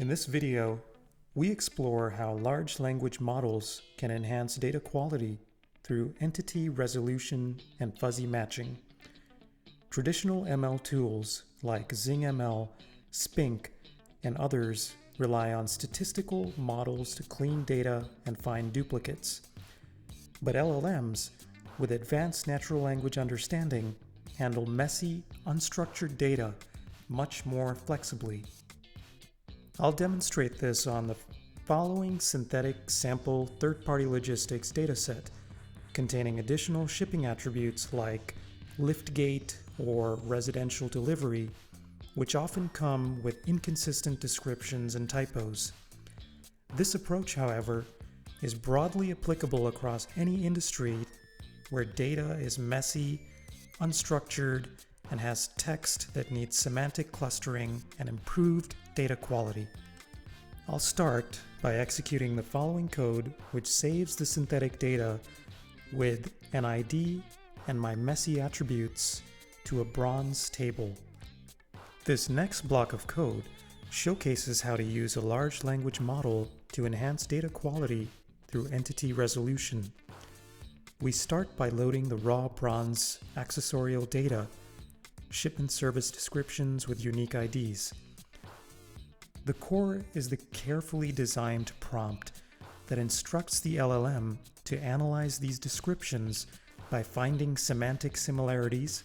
In this video, we explore how large language models can enhance data quality through entity resolution and fuzzy matching. Traditional ML tools like ZingML, Spink, and others rely on statistical models to clean data and find duplicates. But LLMs, with advanced natural language understanding, handle messy, unstructured data much more flexibly. I'll demonstrate this on the following synthetic sample third-party logistics dataset, containing additional shipping attributes like liftgate or residential delivery, which often come with inconsistent descriptions and typos. This approach, however, is broadly applicable across any industry where data is messy, unstructured, and has text that needs semantic clustering and improved data quality. I'll start by executing the following code, which saves the synthetic data with an ID and my messy attributes to a bronze table. This next block of code showcases how to use a large language model to enhance data quality through entity resolution. We start by loading the raw bronze accessorial data, shipment service descriptions with unique IDs. The core is the carefully designed prompt that instructs the LLM to analyze these descriptions by finding semantic similarities,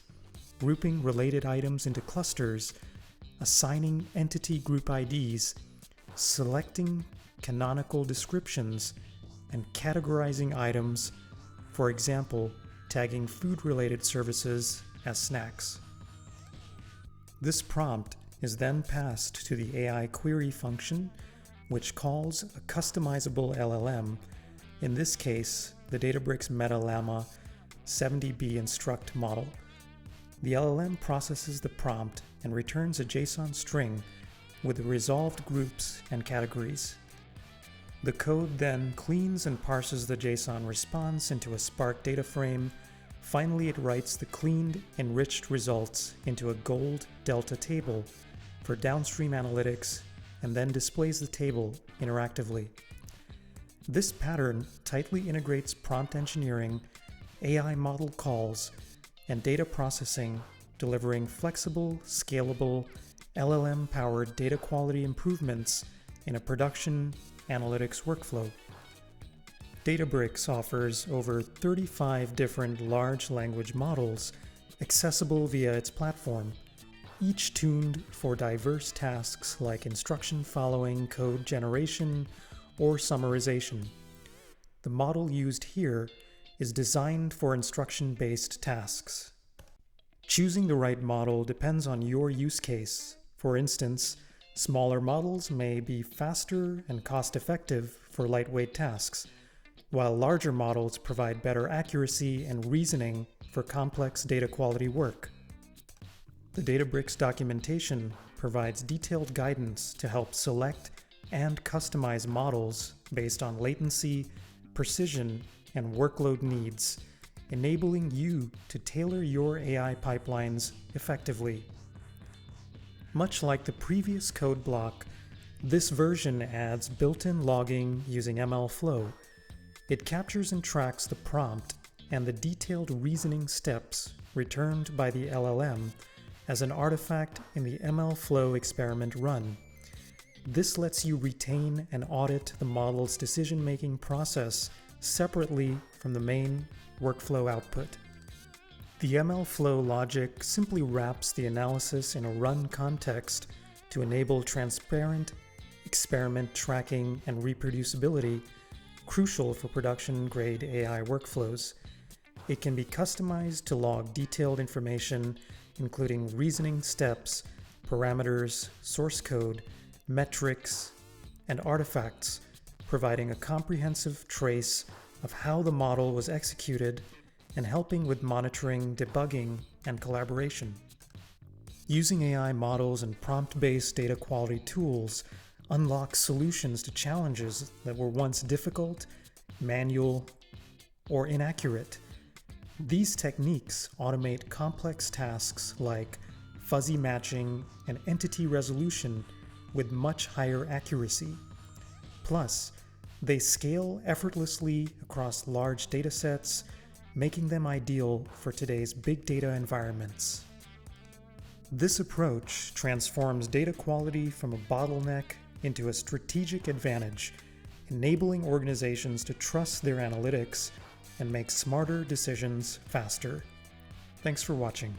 grouping related items into clusters, assigning entity group IDs, selecting canonical descriptions, and categorizing items, for example, tagging food-related services as snacks. This prompt is then passed to the AI query function, which calls a customizable LLM, in this case, the Databricks MetaLlama 70B instruct model. The LLM processes the prompt and returns a JSON string with the resolved groups and categories. The code then cleans and parses the JSON response into a Spark data frame. Finally, it writes the cleaned, enriched results into a gold delta table for downstream analytics and then displays the table interactively. This pattern tightly integrates prompt engineering, AI model calls, and data processing, delivering flexible, scalable, LLM-powered data quality improvements in a production analytics workflow. Databricks offers over 35 different large language models accessible via its platform, each tuned for diverse tasks like instruction following, code generation, or summarization. The model used here is designed for instruction-based tasks. Choosing the right model depends on your use case. For instance, smaller models may be faster and cost-effective for lightweight tasks, while larger models provide better accuracy and reasoning for complex data quality work. The Databricks documentation provides detailed guidance to help select and customize models based on latency, precision, and workload needs, enabling you to tailor your AI pipelines effectively. Much like the previous code block, this version adds built-in logging using MLflow. It captures and tracks the prompt and the detailed reasoning steps returned by the LLM as an artifact in the MLflow experiment run. This lets you retain and audit the model's decision-making process separately from the main workflow output. The MLflow logic simply wraps the analysis in a run context to enable transparent experiment tracking and reproducibility, crucial for production-grade AI workflows. It can be customized to log detailed information, including reasoning steps, parameters, source code, metrics, and artifacts, providing a comprehensive trace of how the model was executed and helping with monitoring, debugging, and collaboration. Using AI models and prompt-based data quality tools unlocks solutions to challenges that were once difficult, manual, or inaccurate. These techniques automate complex tasks like fuzzy matching and entity resolution with much higher accuracy. Plus, they scale effortlessly across large datasets, making them ideal for today's big data environments. This approach transforms data quality from a bottleneck into a strategic advantage, enabling organizations to trust their analytics and make smarter decisions faster. Thanks for watching.